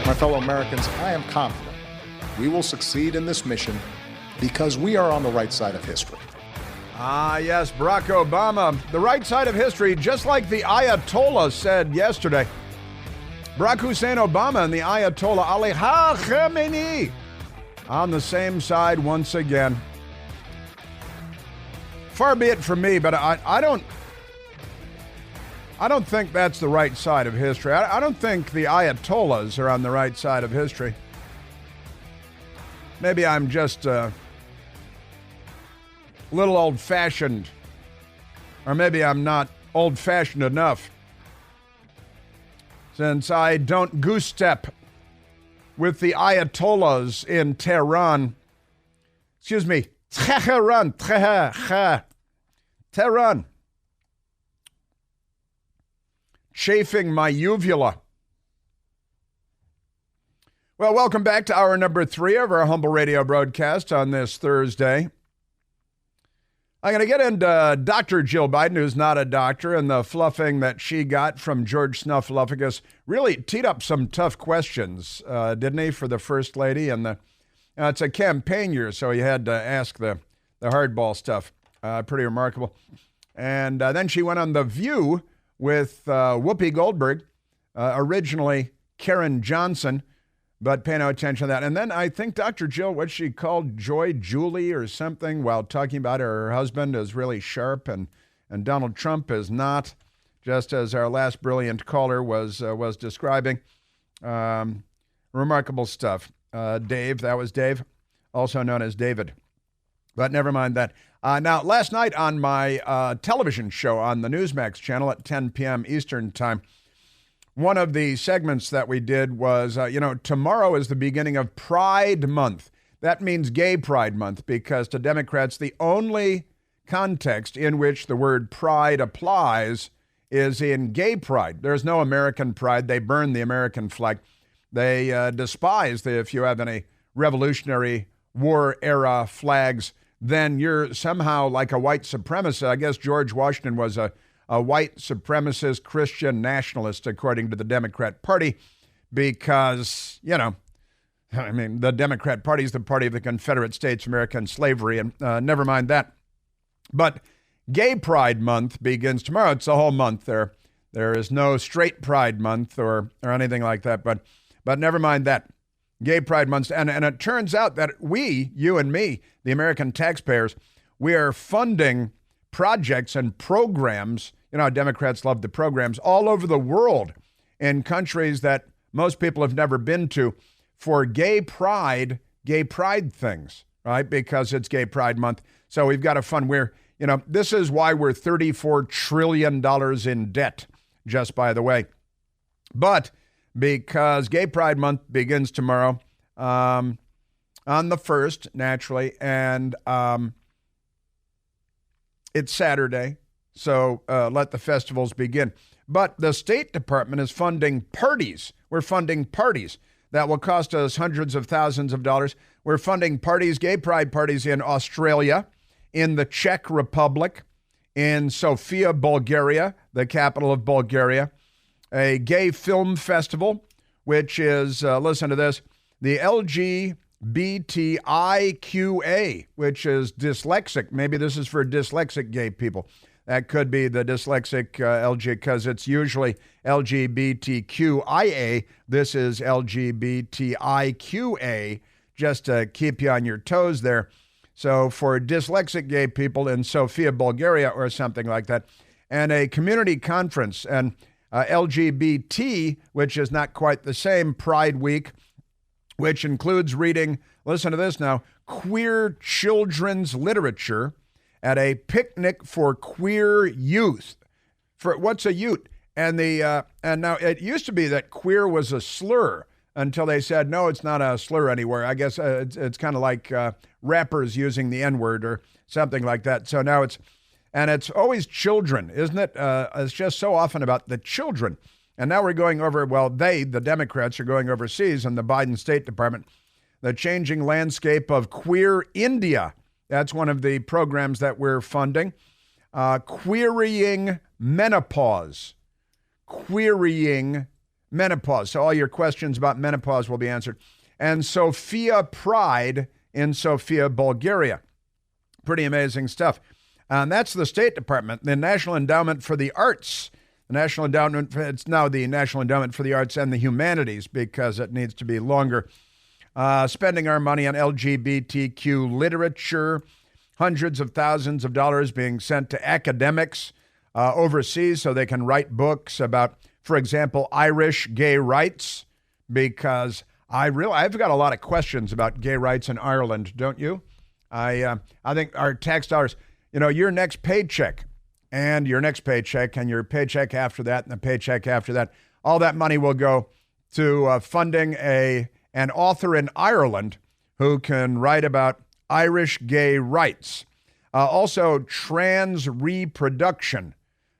My fellow Americans, I am confident we will succeed in this mission because we are on the right side of history. Ah, yes, Barack Obama, the right side of history, just like the Ayatollah said yesterday. Barack Hussein Obama and the Ayatollah Ali Khamenei on the same side once again. Far be it from me, but I don't think that's the right side of history. I don't think the Ayatollahs are on the right side of history. Maybe I'm just a little old-fashioned, or maybe I'm not old-fashioned enough, since I don't goose-step with the Ayatollahs in Tehran. Excuse me, Tehran. Chafing my uvula. Well, welcome back to hour number 3 of our humble radio broadcast on this Thursday. I'm going to get into Dr. Jill Biden, who's not a doctor, and the fluffing that she got from George Snuffleupagus really teed up some tough questions, didn't he, for the First Lady? And it's a campaign year, so you had to ask the hardball stuff. Pretty remarkable. And then she went on The View with Whoopi Goldberg, originally Karen Johnson, but pay no attention to that. And then I think Dr. Jill, what she called Joy Julie or something, while talking about her husband is really sharp and Donald Trump is not, just as our last brilliant caller was describing. Remarkable stuff. Dave, that was Dave, also known as David. But never mind that. Now, last night on my television show on the Newsmax channel at 10 p.m. Eastern Time, one of the segments that we did was, tomorrow is the beginning of Pride Month. That means Gay Pride Month, because to Democrats, the only context in which the word pride applies is in gay pride. There's no American pride. They burn the American flag. They despise if you have any Revolutionary War era flags, then you're somehow like a white supremacist. I guess George Washington was a white supremacist Christian nationalist, according to the Democrat Party, because, the Democrat Party is the party of the Confederate States of America and slavery, and never mind that. But Gay Pride Month begins tomorrow. It's a whole month there. There is no Straight Pride Month or anything like that, but never mind that. Gay Pride Month, and it turns out that we, you and me, the American taxpayers, we are funding projects and programs. Democrats love the programs all over the world in countries that most people have never been to for gay pride things, right? Because it's Gay Pride Month. So we've got to fund. This is why we're $34 trillion in debt, just by the way. But because Gay Pride Month begins tomorrow on the 1st, naturally, and it's Saturday, so let the festivals begin. But the State Department is funding parties. We're funding parties that will cost us hundreds of thousands of dollars. We're funding parties, gay pride parties in Australia, in the Czech Republic, in Sofia, Bulgaria, the capital of Bulgaria, a gay film festival, which is, listen to this, the LGBTIQA, which is dyslexic. Maybe this is for dyslexic gay people. That could be the dyslexic LG, because it's usually LGBTQIA. This is LGBTIQA, just to keep you on your toes there. So for dyslexic gay people in Sofia, Bulgaria, or something like that, and a community conference, and LGBT, which is not quite the same, Pride Week, which includes reading, listen to this now, queer children's literature at a picnic for queer youth. For what's a youth? And now it used to be that queer was a slur until they said, no, it's not a slur anywhere. I guess it's kind of like rappers using the N-word or something like that. So now it's always children, isn't it? It's just so often about the children. And now we're going over, the Democrats are going overseas in the Biden State Department, the changing landscape of queer India. That's one of the programs that we're funding. Querying menopause. Querying menopause. So all your questions about menopause will be answered. And Sophia Pride in Sofia, Bulgaria. Pretty amazing stuff. And that's the State Department. The National Endowment for the Arts. The National Endowment, it's now the National Endowment for the Arts and the Humanities because it needs to be longer. Spending our money on LGBTQ literature, hundreds of thousands of dollars being sent to academics overseas so they can write books about, for example, Irish gay rights, because I've got a lot of questions about gay rights in Ireland, don't you? I think our tax dollars, your next paycheck and your next paycheck and your paycheck after that and the paycheck after that, all that money will go to funding an author in Ireland who can write about Irish gay rights. Also, trans reproduction,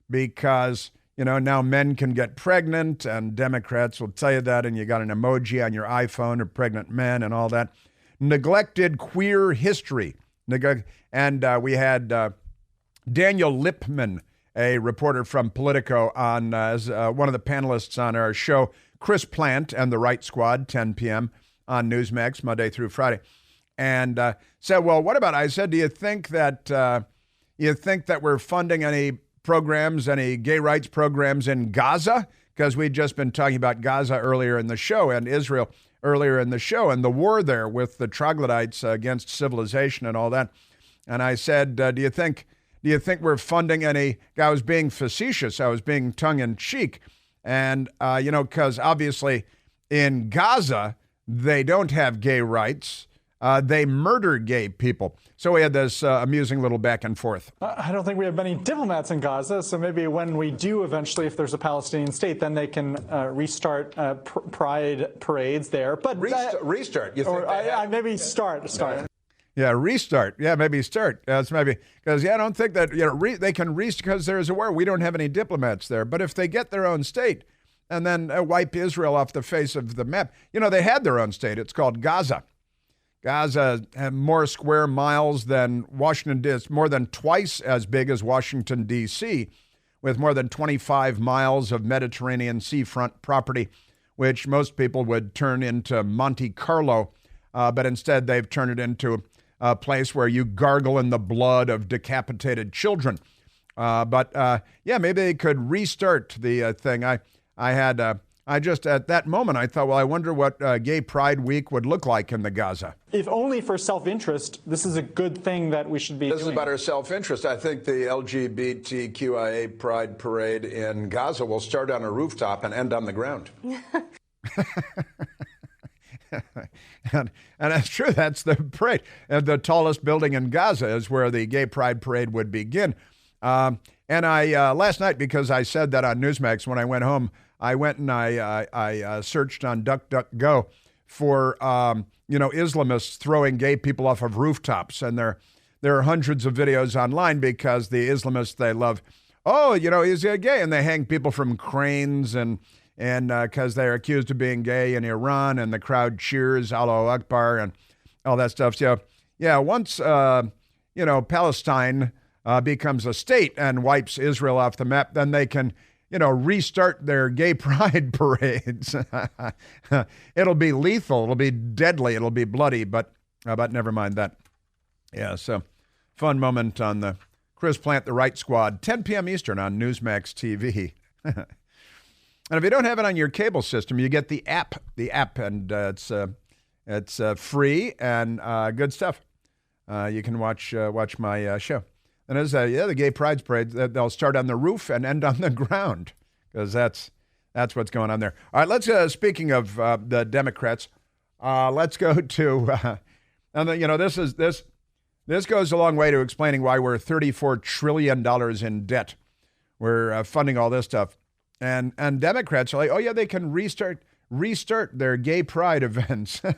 because, now men can get pregnant, and Democrats will tell you that, and you got an emoji on your iPhone of pregnant men and all that. Neglected queer history. And we had Daniel Lippman, a reporter from Politico, on as one of the panelists on our show, Chris Plant and the Right Squad, 10 p.m. on Newsmax, Monday through Friday. And said, well, what about, I said, do you think that we're funding any programs, any gay rights programs in Gaza? Because we'd just been talking about Gaza earlier in the show and Israel earlier in the show and the war there with the troglodytes against civilization and all that. And I said, do you think we're funding any? I was being facetious. I was being tongue in cheek. And, because obviously in Gaza, they don't have gay rights. They murder gay people. So we had this amusing little back and forth. I don't think we have many diplomats in Gaza, so maybe when we do eventually, if there's a Palestinian state, then they can restart pride parades there. But restart. You think maybe start. Yeah, restart. Yeah, maybe start. That's maybe because I don't think that they can restart because there's a war. We don't have any diplomats there. But if they get their own state and then wipe Israel off the face of the map, they had their own state. It's called Gaza. Gaza has more square miles than Washington. It's more than twice as big as Washington, D.C., with more than 25 miles of Mediterranean seafront property, which most people would turn into Monte Carlo, but instead they've turned it into a place where you gargle in the blood of decapitated children. But maybe they could restart the thing. I just, at that moment, I thought, well, I wonder what Gay Pride Week would look like in the Gaza. If only for self-interest, this is a good thing that we should be doing. This is about our self-interest. I think the LGBTQIA Pride Parade in Gaza will start on a rooftop and end on the ground. And that's true. That's the parade. The tallest building in Gaza is where the Gay Pride Parade would begin. And I, last night, because I said that on Newsmax when I went home, I went and I searched on DuckDuckGo for, Islamists throwing gay people off of rooftops. And there are hundreds of videos online because the Islamists, they love, he's gay. And they hang people from cranes and because they're accused of being gay in Iran, and the crowd cheers, Allahu Akbar, and all that stuff. So, once, Palestine becomes a state and wipes Israel off the map, then they can, restart their gay pride parades. It'll be lethal. It'll be deadly. It'll be bloody, but never mind that. Yeah, so fun moment on the Chris Plant, the Right Squad, 10 p.m. Eastern on Newsmax TV. And if you don't have it on your cable system, you get the app. And it's free and good stuff. You can watch my show. And as the Gay Pride Parade, they'll start on the roof and end on the ground because that's what's going on there. All right, let's. Speaking of the Democrats, let's go to. This goes a long way to explaining why we're $34 trillion in debt. We're funding all this stuff. And Democrats are like, oh, yeah, they can restart their gay pride events. It's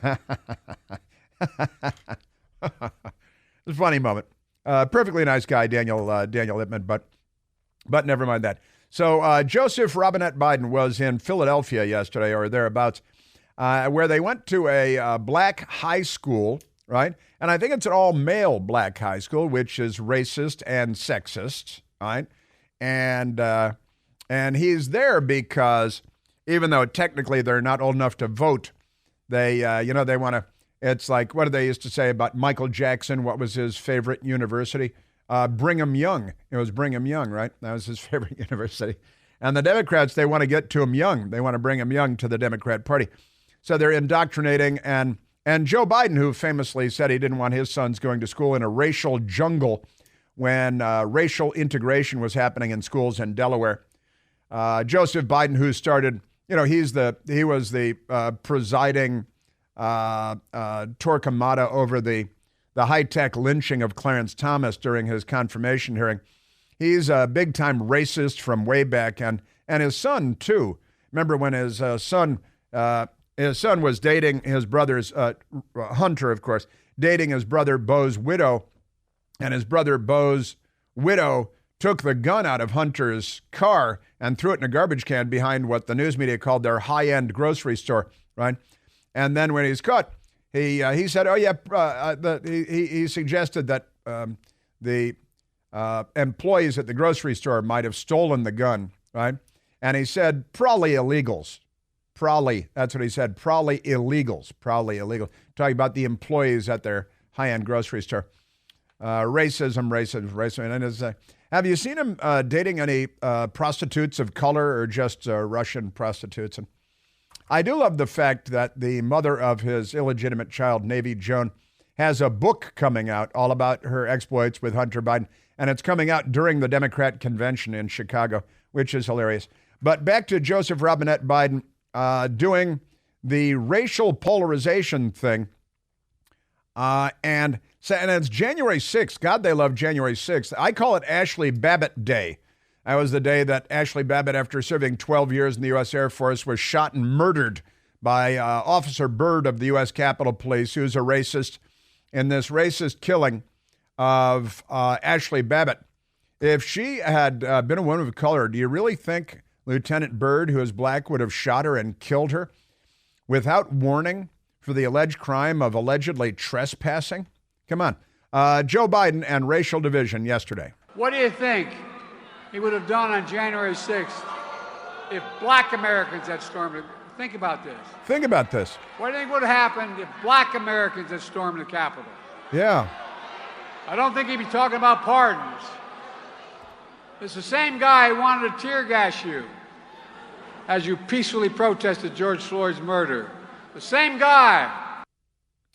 a funny moment. Perfectly nice guy, Daniel Lippman, but never mind that. So Joseph Robinette Biden was in Philadelphia yesterday or thereabouts, where they went to a black high school, right? And I think it's an all-male black high school, which is racist and sexist, right? And he's there because even though technically they're not old enough to vote. They want to, it's like, what did they used to say about Michael Jackson? What was his favorite university? Brigham Young. It was Brigham Young, right? That was his favorite university. And the Democrats, they want to get to him young. They want to bring him young to the Democrat Party. So they're indoctrinating. And Joe Biden, who famously said he didn't want his sons going to school in a racial jungle when racial integration was happening in schools in Delaware. Joseph Biden, who started, he was the presiding Torquemada over the high-tech lynching of Clarence Thomas during his confirmation hearing. He's a big-time racist from way back, and his son, too. Remember when his son was dating his brother's, Hunter, of course, dating his brother Beau's widow, and his brother Beau's widow took the gun out of Hunter's car and threw it in a garbage can behind what the news media called their high-end grocery store, right? And then when he's caught, he said, oh, yeah, he suggested that the employees at the grocery store might have stolen the gun, right? And he said, probably illegals. Probably, that's what he said, probably illegals, probably illegal. Talking about the employees at their high-end grocery store. Racism. And have you seen him dating any prostitutes of color or just Russian prostitutes? And I do love the fact that the mother of his illegitimate child, Navy Joan, has a book coming out all about her exploits with Hunter Biden, and it's coming out during the Democrat convention in Chicago, which is hilarious. But back to Joseph Robinette Biden doing the racial polarization thing, and it's January 6th. God, they love January 6th. I call it Ashley Babbitt Day. That was the day that Ashley Babbitt, after serving 12 years in the U.S. Air Force, was shot and murdered by Officer Byrd of the U.S. Capitol Police, who's a racist, in this racist killing of Ashley Babbitt. If she had been a woman of color, do you really think Lieutenant Byrd, who is black, would have shot her and killed her without warning for the alleged crime of allegedly trespassing? Come on. Joe Biden and racial division yesterday. What do you think he would have done on January 6th if black Americans had stormed it? Think about this. Think about this. What do you think would have happened if black Americans had stormed the Capitol? Yeah. I don't think he'd be talking about pardons. It's the same guy who wanted to tear gas you as you peacefully protested George Floyd's murder. The same guy.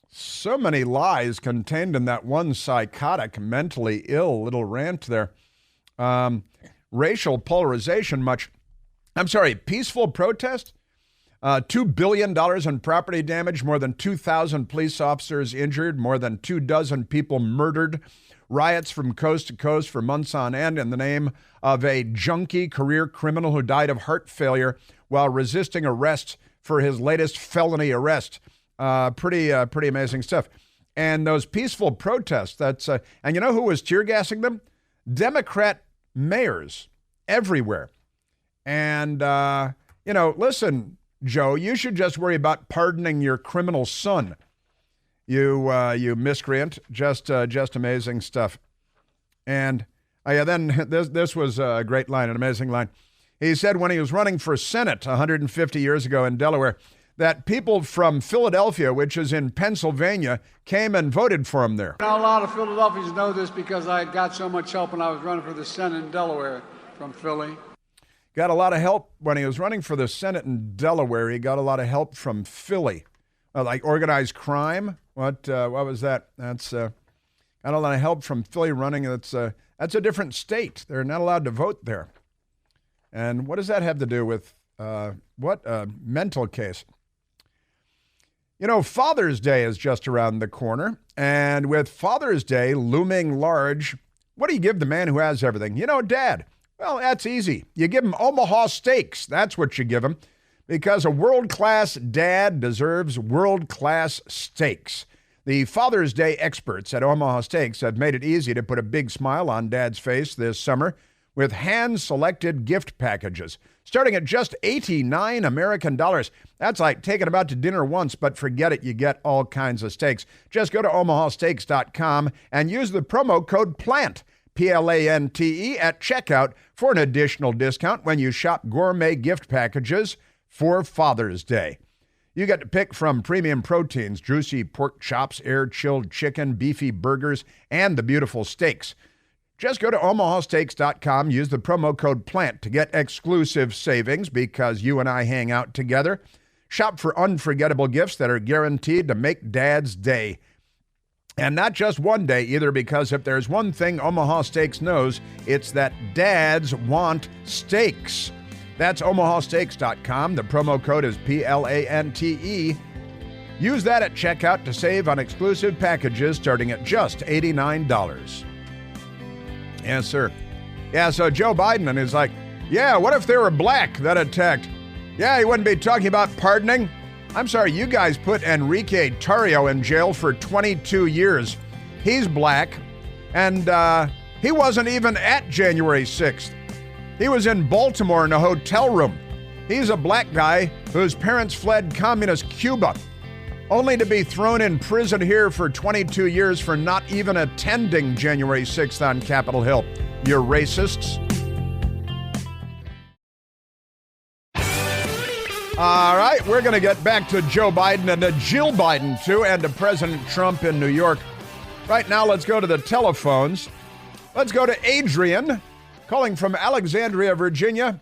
So many lies contained in that one psychotic, mentally ill little rant there. Racial polarization, peaceful protest? $2 billion in property damage, more than 2,000 police officers injured, more than 24 people murdered, riots from coast to coast for months on end in the name of a junkie career criminal who died of heart failure while resisting arrest for his latest felony arrest. Pretty amazing stuff. And those peaceful protests, and you know who was tear gassing them? Democrat mayors everywhere. And, listen, Joe, you should just worry about pardoning your criminal son. You miscreant. Just amazing stuff. And then this was a great line, an amazing line. He said when he was running for Senate 150 years ago in Delaware, that people from Philadelphia, which is in Pennsylvania, came and voted for him there. Now, a lot of Philadelphians know this because I got so much help when I was running for the Senate in Delaware from Philly. Got a lot of help when he was running for the Senate in Delaware. He got a lot of help from Philly, like organized crime. What was that? That's got a lot of help from Philly running. That's a different state. They're not allowed to vote there. And what does that have to do with what a mental case? You know, Father's Day is just around the corner, and with Father's Day looming large, what do you give the man who has everything? You know, Dad. Well, that's easy. You give him Omaha steaks. That's what you give him, because a world-class dad deserves world-class steaks. The Father's Day experts at Omaha Steaks have made it easy to put a big smile on Dad's face this summer with hand-selected gift packages, starting at just $89 American dollars. That's like taking him out to dinner once, but forget it, you get all kinds of steaks. Just go to omahasteaks.com and use the promo code PLANT, P-L-A-N-T-E, at checkout for an additional discount when you shop gourmet gift packages for Father's Day. You get to pick from premium proteins, juicy pork chops, air-chilled chicken, beefy burgers, and the beautiful steaks. Just go to omahasteaks.com, use the promo code PLANT to get exclusive savings because you and I hang out together. Shop for unforgettable gifts that are guaranteed to make Dad's day. And not just one day either, because if there's one thing Omaha Steaks knows, it's that dads want steaks. That's omahasteaks.com. The promo code is PLANTE. Use that at checkout to save on exclusive packages starting at just $89. Yes, sir. Yeah, so Joe Biden is like, yeah, what if they were black that attacked? Yeah, he wouldn't be talking about pardoning. I'm sorry, you guys put Enrique Tarrio in jail for 22 years. He's black, and he wasn't even at January 6th. He was in Baltimore in a hotel room. He's a black guy whose parents fled communist Cuba, only to be thrown in prison here for 22 years for not even attending January 6th on Capitol Hill. You're racists. All right, we're going to get back to Joe Biden and to Jill Biden, too, and to President Trump in New York. Right now, let's go to the telephones. Let's go to Adrian, calling from Alexandria, Virginia.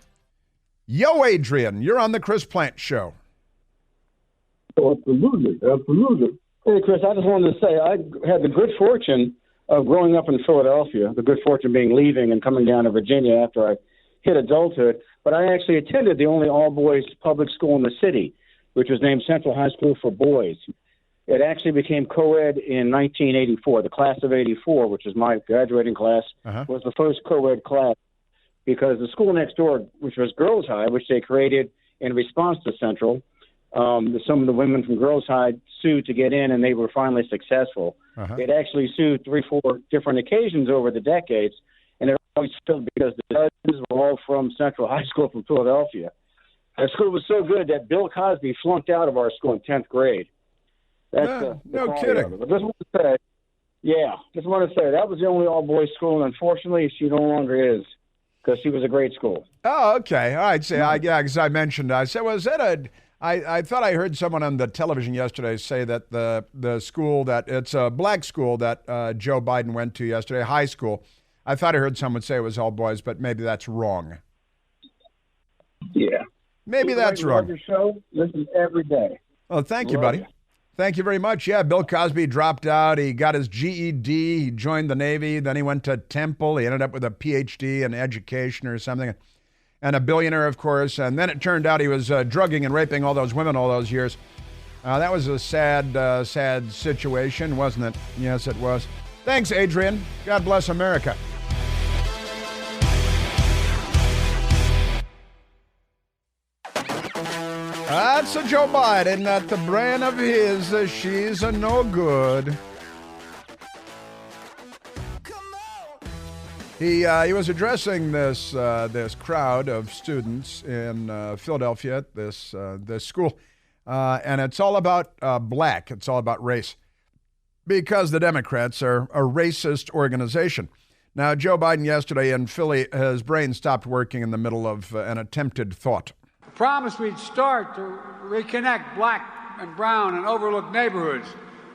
Yo, Adrian, you're on the Chris Plant Show. Absolutely. Hey, Chris, I just wanted to say I had the good fortune of growing up in Philadelphia, the good fortune being leaving and coming down to Virginia after I hit adulthood. But I actually attended the only all-boys public school in the city, which was named Central High School for Boys. It actually became co-ed in 1984. The class of 84, which is my graduating class, was the first co-ed class because the school next door, which was Girls High, which they created in response to Central, some of the women from Girls High sued to get in, and they were finally successful. They'd actually sued 3-4 different occasions over the decades, and it always failed because the judges were all from Central High School from Philadelphia. Our school was so good that Bill Cosby flunked out of our school in 10th grade. That's no kidding. But just want to say that was the only all-boys school, and unfortunately, she no longer is because she was a great school. Oh, okay. All right. So, because I mentioned, I said, was that I thought I heard someone on the television yesterday say that the school that it's a black school that Joe Biden went to yesterday, high school. I thought I heard someone say it was all boys, but maybe that's wrong. Yeah. Maybe that's wrong. Your show, listen every day. Well, thank you, buddy. Thank you very much. Yeah, Bill Cosby dropped out. He got his GED. He joined the Navy. Then he went to Temple. He ended up with a PhD in education or something. And a billionaire, of course. And then it turned out he was drugging and raping all those women all those years. That was a sad situation, wasn't it? Yes, it was. Thanks, Adrian. God bless America. That's a Joe Biden, that the brain of his, she's a no good. He was addressing this crowd of students in Philadelphia at this school, and it's all about black. It's all about race, because the Democrats are a racist organization. Now, Joe Biden yesterday in Philly, his brain stopped working in the middle of an attempted thought. Promised we'd start to reconnect black and brown and overlooked neighborhoods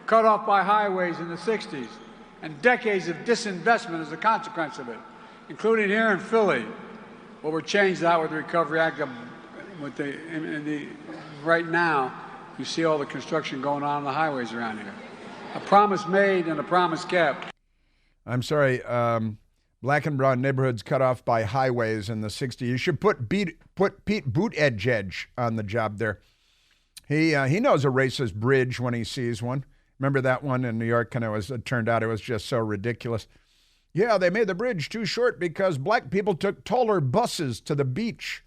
cut off by highways in the 60s and decades of disinvestment as a consequence of it, including here in Philly. Well, we're changed that with the Recovery Act. Right now, you see all the construction going on the highways around here. A promise made and a promise kept. I'm sorry, Black and brown neighborhoods cut off by highways in the 60s. You should put Pete Buttigieg on the job there. He knows a racist bridge when he sees one. Remember that one in New York? And it turned out it was just so ridiculous. Yeah, they made the bridge too short because black people took taller buses to the beach.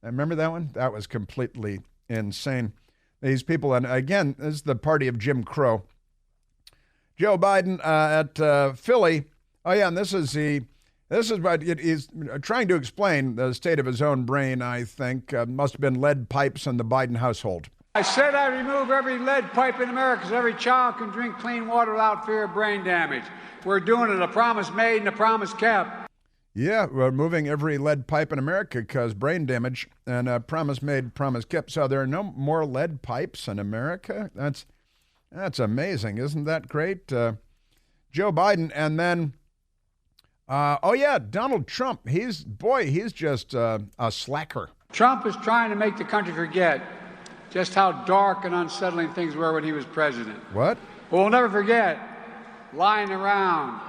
I remember that one? That was completely insane. These people, and again, this is the party of Jim Crow. Joe Biden at Philly. Oh yeah, and this is what it is trying to explain the state of his own brain. I think must have been lead pipes in the Biden household. I said I'd remove every lead pipe in America so every child can drink clean water without fear of brain damage. We're doing it. A promise made and a promise kept. Yeah, removing every lead pipe in America caused brain damage, and promise made, promise kept. So there are no more lead pipes in America? That's amazing. Isn't that great? Joe Biden, and then, Donald Trump. He's just a slacker. Trump is trying to make the country forget just how dark and unsettling things were when he was president. What? Well, we'll never forget lying around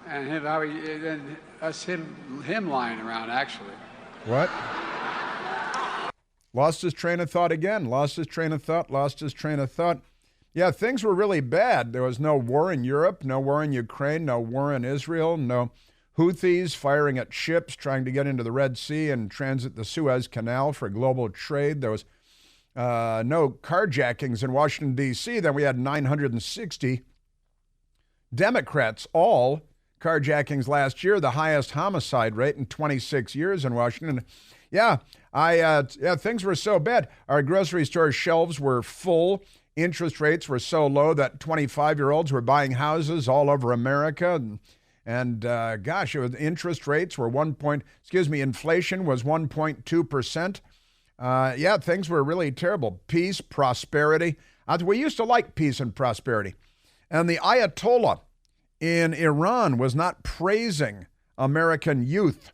and him lying around, actually. What? Lost his train of thought again. Lost his train of thought. Yeah, things were really bad. There was no war in Europe, no war in Ukraine, no war in Israel, no Houthis firing at ships trying to get into the Red Sea and transit the Suez Canal for global trade. There was no carjackings in Washington, D.C. Then we had 960 Democrats, all carjackings last year, the highest homicide rate in 26 years in Washington. Things were so bad. Our grocery store shelves were full. Interest rates were so low that 25-year-olds were buying houses all over America. Interest rates were inflation was 1.2%. Things were really terrible. Peace, prosperity. We used to like peace and prosperity. And the Ayatollah in Iran was not praising American youth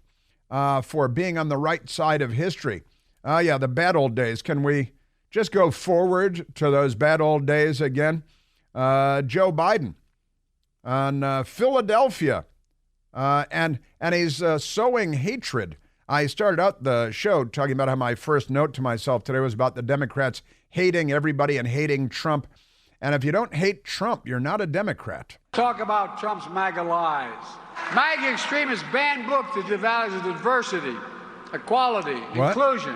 for being on the right side of history. The bad old days. Can we just go forward to those bad old days again? Joe Biden on Philadelphia, and he's sowing hatred. I started out the show talking about how my first note to myself today was about the Democrats hating everybody and hating Trump. And if you don't hate Trump, you're not a Democrat. Talk about Trump's MAGA lies. MAGA extremists ban books that devalue diversity, equality, inclusion,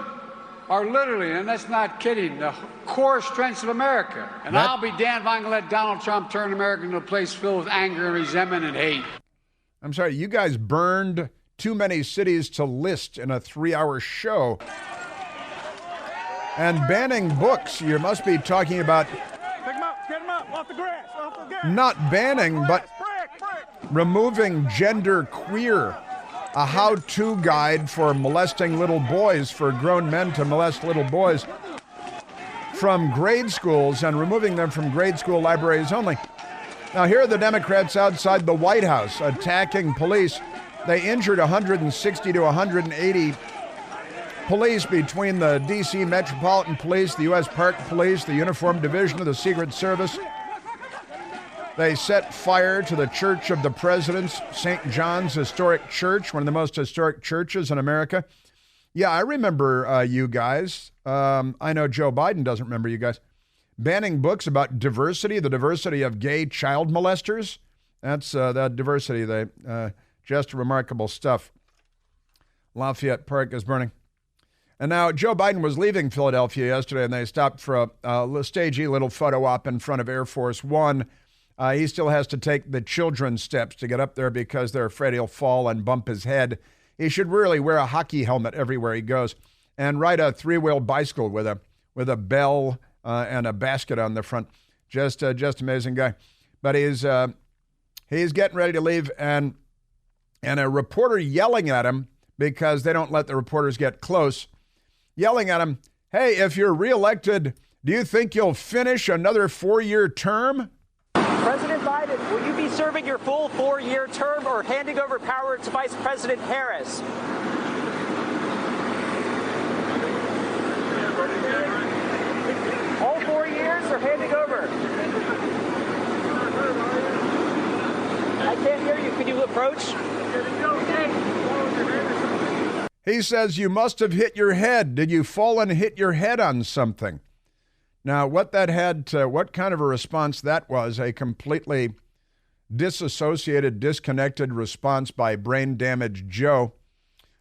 are literally, and that's not kidding, the core strengths of America. And I'll be damned if I can let Donald Trump turn America into a place filled with anger and resentment and hate. I'm sorry, you guys burned too many cities to list in a 3-hour show. And banning books, you must be talking about Get him up, off the grass, not banning, but removing Gender Queer, a how-to guide for molesting little boys, for grown men to molest little boys, from grade schools and removing them from grade school libraries only. Now, here are the Democrats outside the White House attacking police. They injured 160 to 180 police between the D.C. Metropolitan Police, the U.S. Park Police, the Uniformed Division of the Secret Service. They set fire to the Church of the Presidents, St. John's Historic Church, one of the most historic churches in America. Yeah, I remember you guys. I know Joe Biden doesn't remember you guys. Banning books about diversity, the diversity of gay child molesters. That's that diversity. Just remarkable stuff. Lafayette Park is burning. And now Joe Biden was leaving Philadelphia yesterday, and they stopped for a stagey little photo op in front of Air Force One. He still has to take the children's steps to get up there because they're afraid he'll fall and bump his head. He should really wear a hockey helmet everywhere he goes and ride a 3-wheel bicycle with a bell and a basket on the front. Just amazing guy. But he's getting ready to leave, and a reporter yelling at him because they don't let the reporters get close. Yelling at him, hey, if you're reelected, do you think you'll finish another 4-year term? President Biden, will you be serving your full 4-year term or handing over power to Vice President Harris? All 4 years or handing over? I can't hear you. Can you approach? He says you must have hit your head. Did you fall and hit your head on something? Now, what kind of a response that was, a completely disassociated, disconnected response by brain-damaged Joe.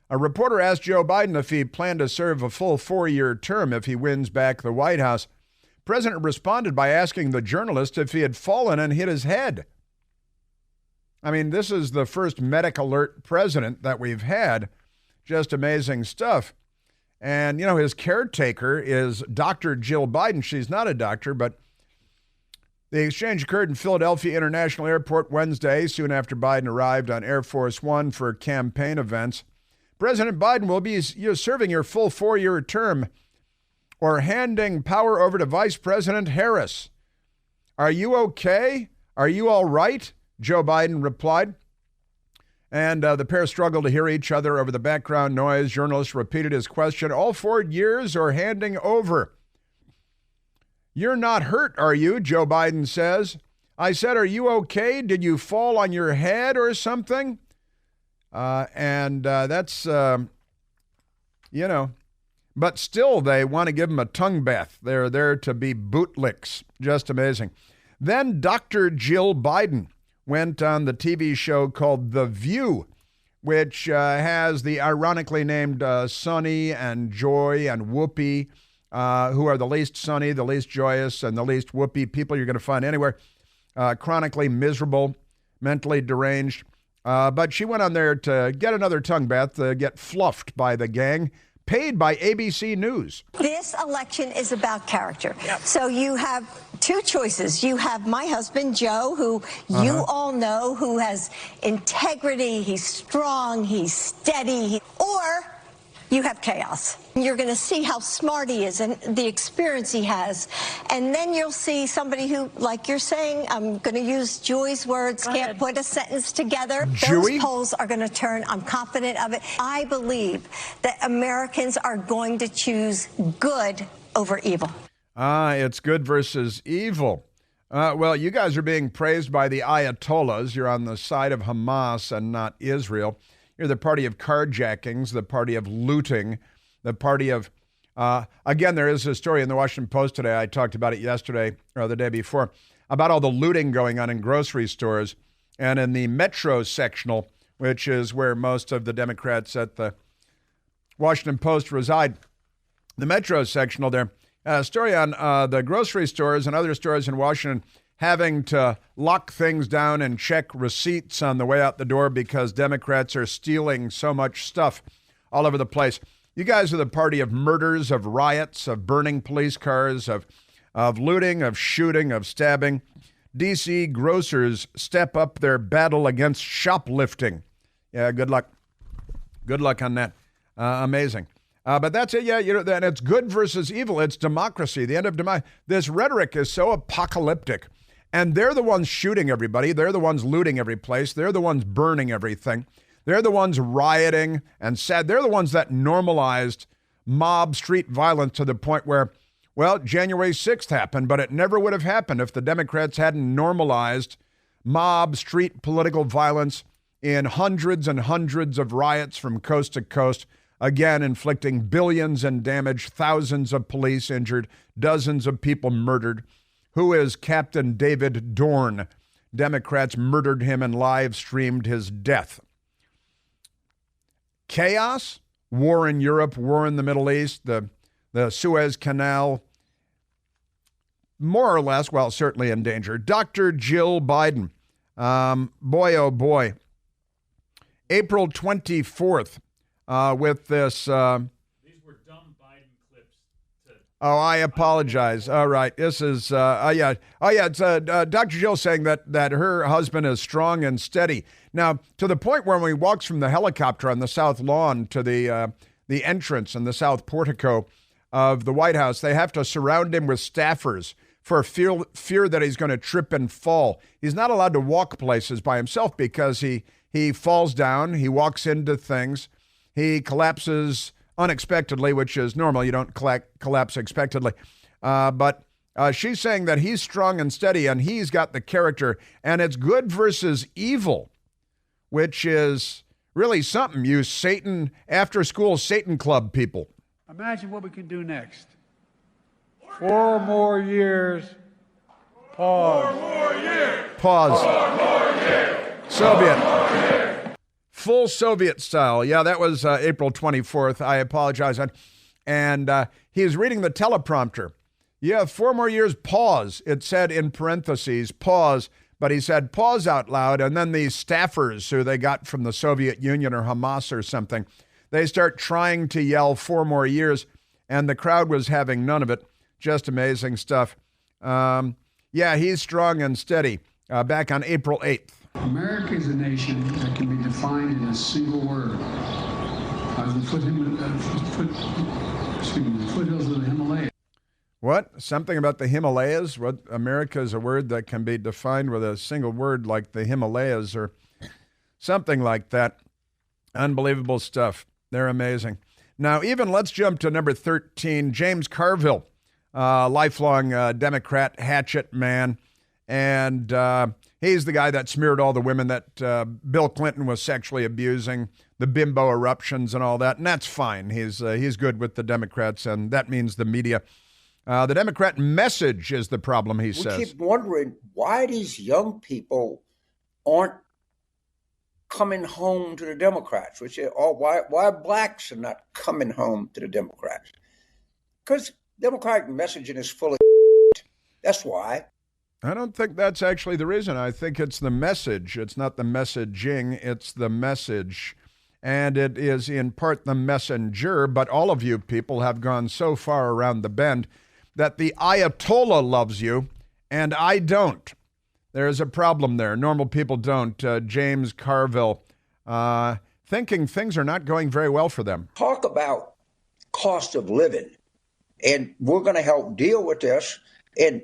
A reporter asked Joe Biden if he planned to serve a full 4-year term if he wins back the White House. The president responded by asking the journalist if he had fallen and hit his head. I mean, this is the first medic alert president that we've had. Just amazing stuff. And, his caretaker is Dr. Jill Biden. She's not a doctor, but The exchange occurred in Philadelphia International Airport Wednesday, soon after Biden arrived on Air Force One for campaign events. President Biden will be serving your full 4-year term or handing power over to Vice President Harris. Are you okay? Are you all right? Joe Biden replied. And the pair struggled to hear each other over the background noise. Journalists repeated his question, all 4 years or handing over? You're not hurt, are you? Joe Biden says. I said, are you okay? Did you fall on your head or something? That's, but still they want to give him a tongue bath. They're there to be bootlicks. Just amazing. Then Dr. Jill Biden went on the TV show called The View, which has the ironically named Sonny and Joy and Whoopi, who are the least sunny, the least joyous, and the least Whoopi people you're going to find anywhere. Chronically miserable, mentally deranged. But she went on there to get another tongue bath, to get fluffed by the gang, paid by ABC News. This election is about character. Yep. So you have two choices. You have my husband, Joe, who you all know, who has integrity, he's strong, he's steady, or you have chaos. You're going to see how smart he is and the experience he has. And then you'll see somebody who, like you're saying, I'm going to use Joy's words, can't put a sentence together. Joey? Those polls are going to turn. I'm confident of it. I believe that Americans are going to choose good over evil. It's good versus evil. Well, you guys are being praised by the Ayatollahs. You're on the side of Hamas and not Israel. You're the party of carjackings, the party of looting, the party of, again, there is a story in the Washington Post today. I talked about it yesterday or the day before about all the looting going on in grocery stores and in the Metro sectional, which is where most of the Democrats at the Washington Post reside. The Metro sectional there, a story on the grocery stores and other stores in Washington having to lock things down and check receipts on the way out the door because Democrats are stealing so much stuff all over the place. You guys are the party of murders, of riots, of burning police cars, of looting, of shooting, of stabbing. D.C. grocers step up their battle against shoplifting. Yeah, good luck. Good luck on that. Amazing. But that's it. Yeah, and it's good versus evil. It's democracy. The end of democracy. This rhetoric is so apocalyptic. And they're the ones shooting everybody. They're the ones looting every place. They're the ones burning everything. They're the ones rioting and sad. They're the ones that normalized mob street violence to the point where, well, January 6th happened, but it never would have happened if the Democrats hadn't normalized mob street political violence in hundreds and hundreds of riots from coast to coast, again, inflicting billions in damage, thousands of police injured, dozens of people murdered. Who is Captain David Dorn? Democrats murdered him and live streamed his death. Chaos, war in Europe, war in the Middle East, the Suez Canal, more or less, well, certainly in danger. Dr. Jill Biden, boy, oh boy. April 24th, with this... Oh, I apologize. All right. This is, it's Dr. Jill saying that her husband is strong and steady. Now, to the point where when he walks from the helicopter on the south lawn to the entrance and the south portico of the White House, they have to surround him with staffers for fear that he's going to trip and fall. He's not allowed to walk places by himself because he falls down, he walks into things, he collapses unexpectedly, which is normal. You don't collapse expectedly. But she's saying that he's strong and steady and he's got the character, and it's good versus evil, which is really something. You Satan, after school Satan club people. Imagine what we can do next. 4 more years. Pause. 4 more years. Pause. 4 more years. Soviet. 4 more years. Full Soviet style. Yeah, that was April 24th. I apologize. And he was reading the teleprompter. Yeah, 4 more years, pause. It said in parentheses, pause. But he said pause out loud. And then these staffers who they got from the Soviet Union or Hamas or something, they start trying to yell 4 more years. And the crowd was having none of it. Just amazing stuff. Yeah, he's strong and steady. Back on April 8th. America is a nation that can be defined in a single word. The foothills of the Himalayas. What? Something about the Himalayas? What? America is a word that can be defined with a single word like the Himalayas or something like that. Unbelievable stuff. They're amazing. Now, let's jump to number 13, James Carville, lifelong Democrat hatchet man. And he's the guy that smeared all the women that Bill Clinton was sexually abusing, the bimbo eruptions and all that. And that's fine. He's good with the Democrats, and that means the media. The Democrat message is the problem, he says. We keep wondering why these young people aren't coming home to the Democrats, why blacks are not coming home to the Democrats. Because Democratic messaging is full of That's why. I don't think that's actually the reason. I think it's the message. It's not the messaging, it's the message. And it is in part the messenger, but all of you people have gone so far around the bend that the Ayatollah loves you and I don't. There is a problem there. Normal people don't. James Carville, thinking things are not going very well for them. Talk about cost of living, and we're going to help deal with this. And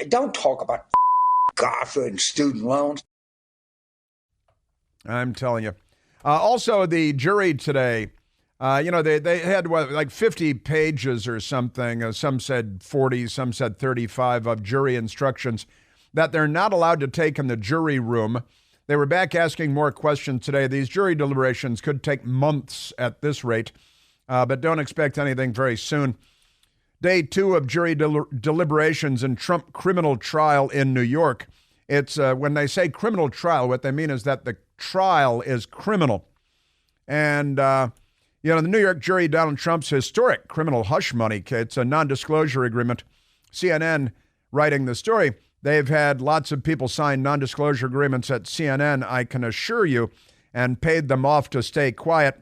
don't talk about GAFA and student loans. I'm telling you. Also, the jury today, they had like 50 pages or something. Some said 40, some said 35 of jury instructions that they're not allowed to take in the jury room. They were back asking more questions today. These jury deliberations could take months at this rate, but don't expect anything very soon. Day 2 of jury deliberations in Trump criminal trial in New York. It's when they say criminal trial, what they mean is that the trial is criminal. And, the New York jury, Donald Trump's historic criminal hush money case, it's a non-disclosure agreement. CNN writing the story. They've had lots of people sign non-disclosure agreements at CNN, I can assure you, and paid them off to stay quiet.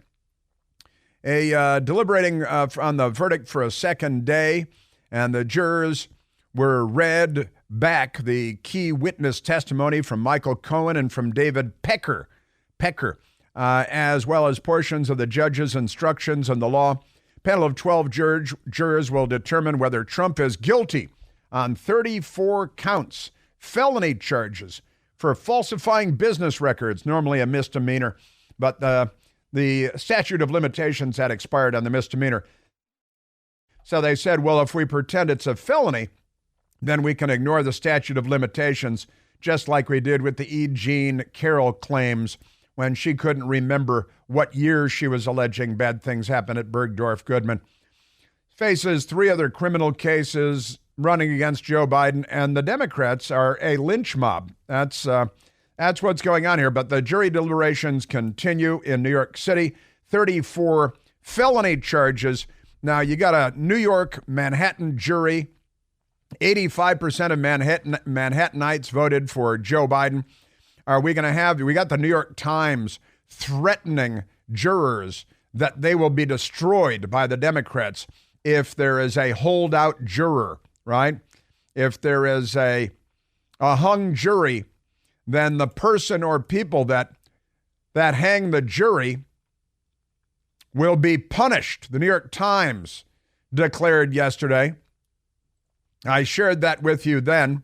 Deliberating on the verdict for a second day, and the jurors were read back the key witness testimony from Michael Cohen and from David Pecker, as well as portions of the judge's instructions on the law. Panel of 12 jurors will determine whether Trump is guilty on 34 counts, felony charges for falsifying business records, normally a misdemeanor, but the statute of limitations had expired on the misdemeanor. So they said, well, if we pretend it's a felony, then we can ignore the statute of limitations, just like we did with the E. Jean Carroll claims when she couldn't remember what year she was alleging bad things happened at Bergdorf Goodman. Faces 3 other criminal cases running against Joe Biden, and the Democrats are a lynch mob. That's what's going on here. But the jury deliberations continue in New York City. 34 felony charges. Now, you got a New York, Manhattan jury. 85% of Manhattanites voted for Joe Biden. We got the New York Times threatening jurors that they will be destroyed by the Democrats if there is a holdout juror, right? If there is a hung jury, then the person or people that hang the jury will be punished. The New York Times declared yesterday. I shared that with you then.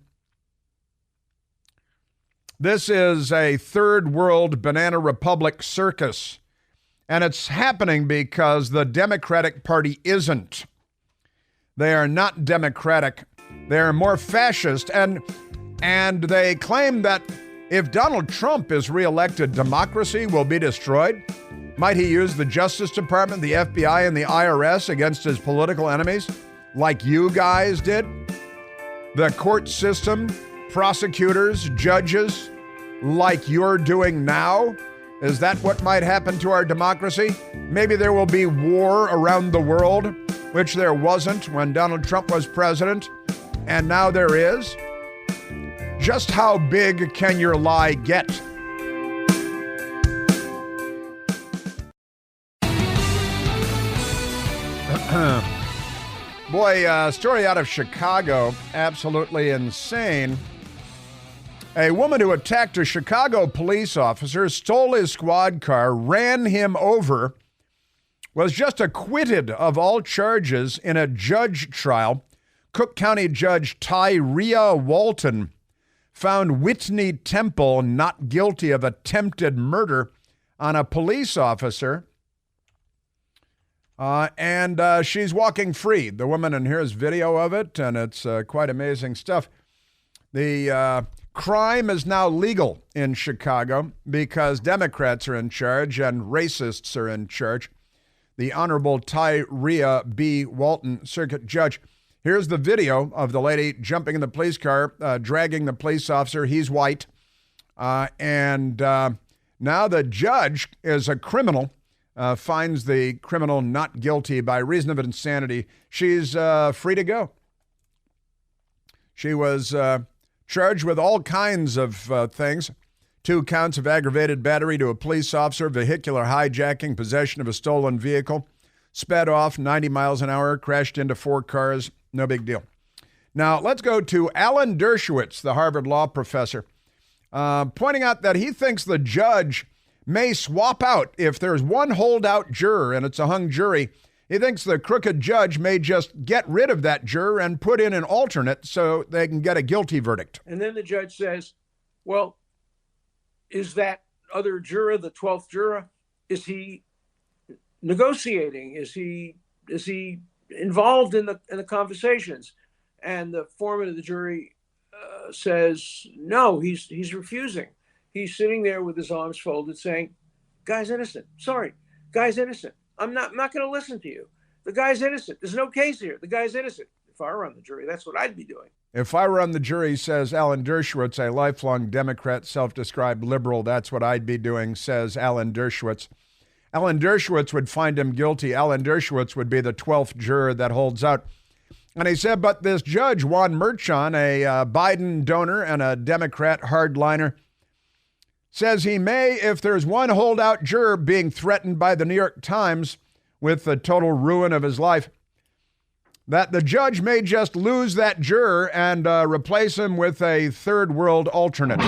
This is a third world banana republic circus, and it's happening because the Democratic Party isn't. They are not democratic. They are more fascist, and they claim that if Donald Trump is reelected, democracy will be destroyed. Might he use the Justice Department, the FBI, and the IRS against his political enemies, like you guys did? The court system, prosecutors, judges, like you're doing now? Is that what might happen to our democracy? Maybe there will be war around the world, which there wasn't when Donald Trump was president, and now there is. Just how big can your lie get? Boy, story out of Chicago, absolutely insane. A woman who attacked a Chicago police officer, stole his squad car, ran him over, was just acquitted of all charges in a judge trial. Cook County Judge Tyria Walton found Whitney Temple not guilty of attempted murder on a police officer. And she's walking free. The woman, and here's video of it, and it's quite amazing stuff. The crime is now legal in Chicago because Democrats are in charge and racists are in charge. The Honorable Tyria B. Walton, Circuit Judge. Here's the video of the lady jumping in the police car, dragging the police officer. He's white. And now the judge is a criminal, finds the criminal not guilty by reason of insanity. She's free to go. She was charged with all kinds of things. 2 counts of aggravated battery to a police officer, vehicular hijacking, possession of a stolen vehicle, sped off 90 miles an hour, crashed into 4 cars. No big deal. Now, let's go to Alan Dershowitz, the Harvard law professor, pointing out that he thinks the judge may swap out if there's one holdout juror and it's a hung jury. He thinks the crooked judge may just get rid of that juror and put in an alternate so they can get a guilty verdict. And then the judge says, well, is that other juror, the 12th juror, is he negotiating? Is he involved in the conversations? And the foreman of the jury says, no, he's refusing. He's sitting there with his arms folded saying, guy's innocent. Sorry, guy's innocent. I'm not going to listen to you. The guy's innocent. There's no case here. The guy's innocent. If I were on the jury, that's what I'd be doing. If I were on the jury, says Alan Dershowitz, a lifelong Democrat, self-described liberal, that's what I'd be doing, says Alan Dershowitz. Alan Dershowitz would find him guilty. Alan Dershowitz would be the 12th juror that holds out. And he said, but this judge, Juan Merchan, a Biden donor and a Democrat hardliner, says he may, if there's one holdout juror being threatened by the New York Times with the total ruin of his life, that the judge may just lose that juror and replace him with a third world alternate.